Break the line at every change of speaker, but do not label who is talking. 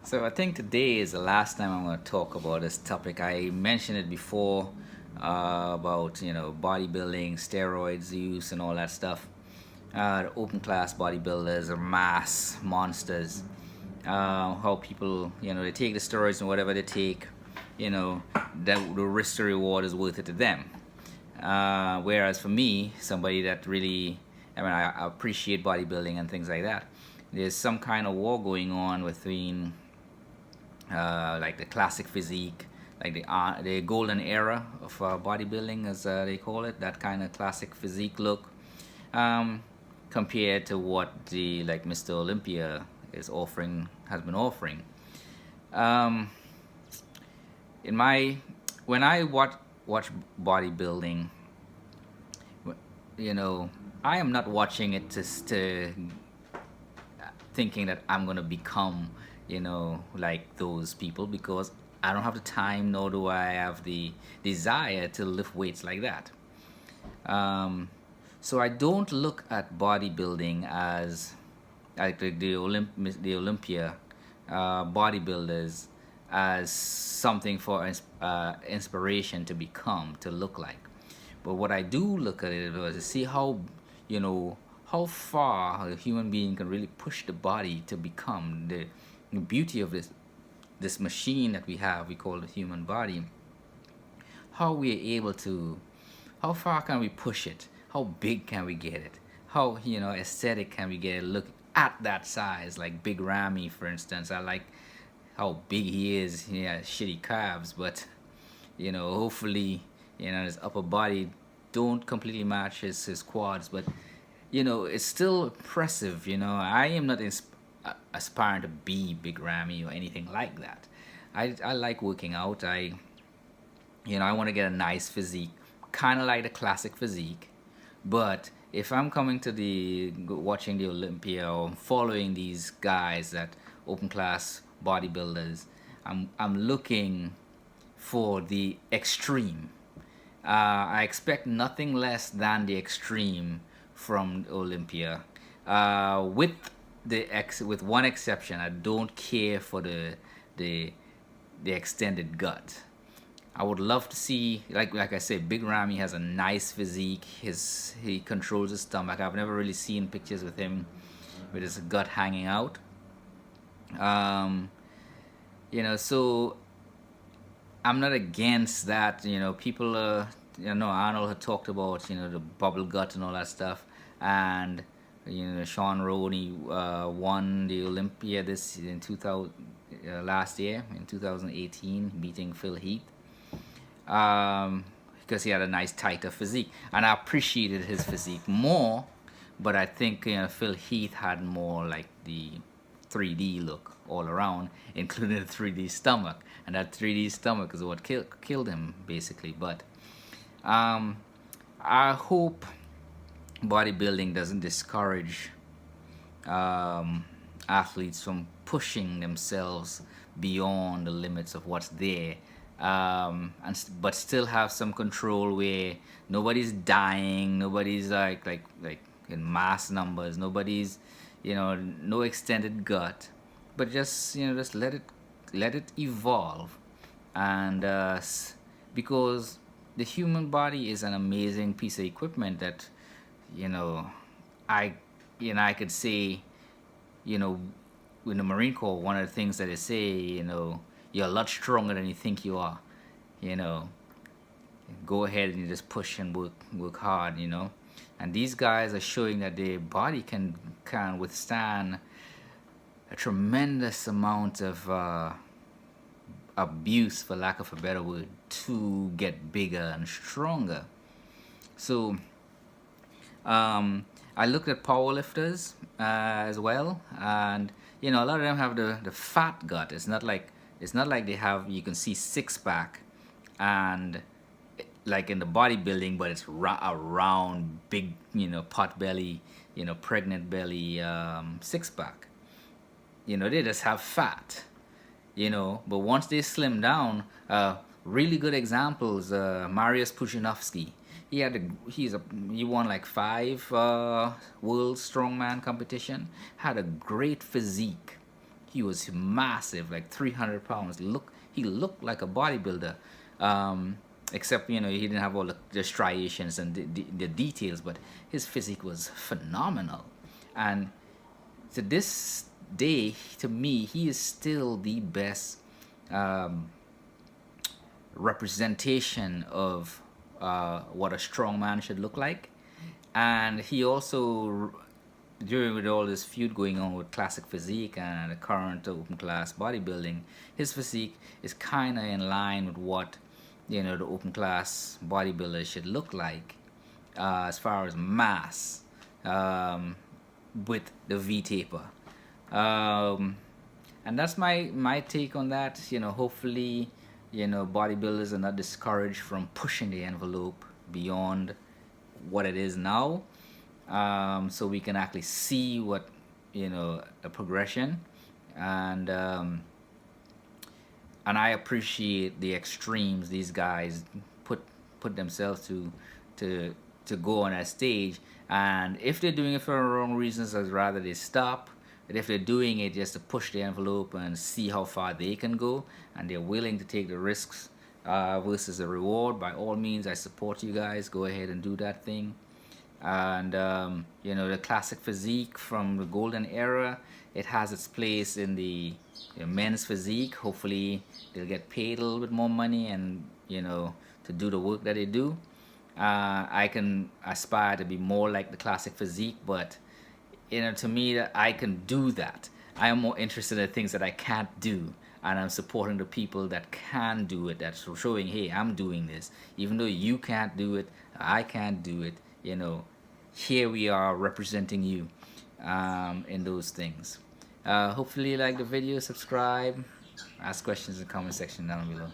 So I think today is the last time I'm going to talk about this topic. I mentioned it before about bodybuilding, steroids use, and all that stuff. The open class bodybuilders are mass monsters. How people they take the steroids and whatever they take, that the risk to reward is worth it to them. Whereas for me, somebody that really, I appreciate bodybuilding and things like that. There's some kind of war going on between like the classic physique, like the golden era of bodybuilding, as they call it, that kind of classic physique look, compared to what the like Mr. Olympia has been offering. Um, in my when I watch bodybuilding, you know, I am not watching it to thinking that I'm gonna become, like those people, because I don't have the time, nor do I have the desire to lift weights like that. Um, so I don't look at bodybuilding as like the Olympia bodybuilders as something for inspiration to become, to look like. But what I do look at it is to see you know, how far a human being can really push the body to become the beauty of this machine that we have, we call the human body. How we are able to, how far can we push it? How big can we get it? How aesthetic can we get it? Look at that size, like Big Rami, for instance. I like how big he is. He has shitty calves, but hopefully, his upper body don't completely match his quads, but it's still impressive. I am not aspiring to be Big Ramy or anything like that. I like working out. I want to get a nice physique, kind of like the classic physique. But if I'm coming to watching the Olympia or following these guys that open class bodybuilders, I'm looking for the extreme. I expect nothing less than the extreme from Olympia, with with one exception. I don't care for the the extended gut. I would love to see, like I said, Big Ramy has a nice physique. He controls his stomach. I've never really seen pictures with him with his gut hanging out. Um, so I'm not against that. People, Arnold had talked about, the bubble gut and all that stuff, and Sean Roney won the Olympia this in 2000 last year in 2018, beating Phil Heath, because he had a nice tighter physique, and I appreciated his physique more. But I think Phil Heath had more like the 3D look all around, including the 3D stomach, and that 3D stomach is what killed him basically. But I hope bodybuilding doesn't discourage athletes from pushing themselves beyond the limits of what's there, but still have some control where nobody's dying, nobody's like in mass numbers, nobody's no extended gut, but just let it evolve, and because the human body is an amazing piece of equipment that you know I I could say, you know in the Marine Corps, one of the things that they say, you're a lot stronger than you think you are. you know Go ahead and you just push and work hard. And these guys are showing that their body can withstand a tremendous amount of abuse, for lack of a better word, to get bigger and stronger. So I looked at powerlifters as well, and a lot of them have the fat gut. It's not like they have, you can see six pack, and like in the bodybuilding, but it's a round, big, pot belly, pregnant belly, six pack. They just have fat. But once they slim down, really good examples. Marius Pudzianowski, he won like 5 world strongman competition. Had a great physique, he was massive, like 300 pounds. He looked like a bodybuilder, except he didn't have all the striations and the details, but his physique was phenomenal. And to this day, to me, he is still the best um, representation of what a strong man should look like. And he also, during with all this feud going on with classic physique and the current open class bodybuilding, his physique is kind of in line with what the open class bodybuilders should look like, as far as mass, with the V taper. And that's my take on that. Hopefully, bodybuilders are not discouraged from pushing the envelope beyond what it is now, so we can actually see what a progression. And I appreciate the extremes these guys put themselves to go on that stage. And if they're doing it for the wrong reasons, I'd rather they stop. But if they're doing it just to push the envelope and see how far they can go, and they're willing to take the risks versus the reward, by all means, I support you guys. Go ahead and do that thing. And the classic physique from the golden era, it has its place in the men's physique. Hopefully they'll get paid a little bit more money, and to do the work that they do. I can aspire to be more like the classic physique, but to me, that I can do that. I am more interested in the things that I can't do, and I'm supporting the people that can do it. That's showing, hey, I'm doing this, even though you can't do it, I can't do it. Here we are representing you in those things. Hopefully you like the video, subscribe, ask questions in the comment section down below.